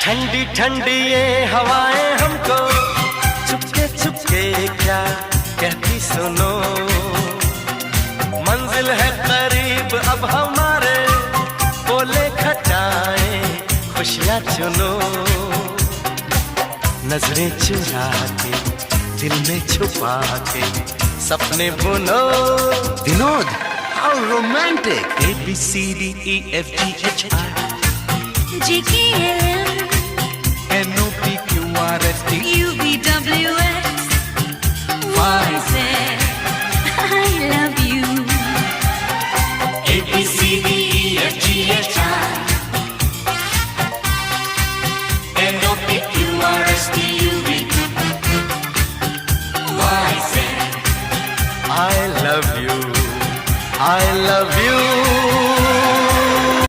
ठंडी ठंडी ये हवाएं हमको चुपके चुपके क्या कहती सुनो, मंजिल है करीब अब हमारे, बोले खटाएं खुशियां चुनो। नजरें चुरा के दिल में छुपा के सपने बुनो। Vinod, how romantic! A B C D E F G H I G K L N O P Q R S T U V W X Y Z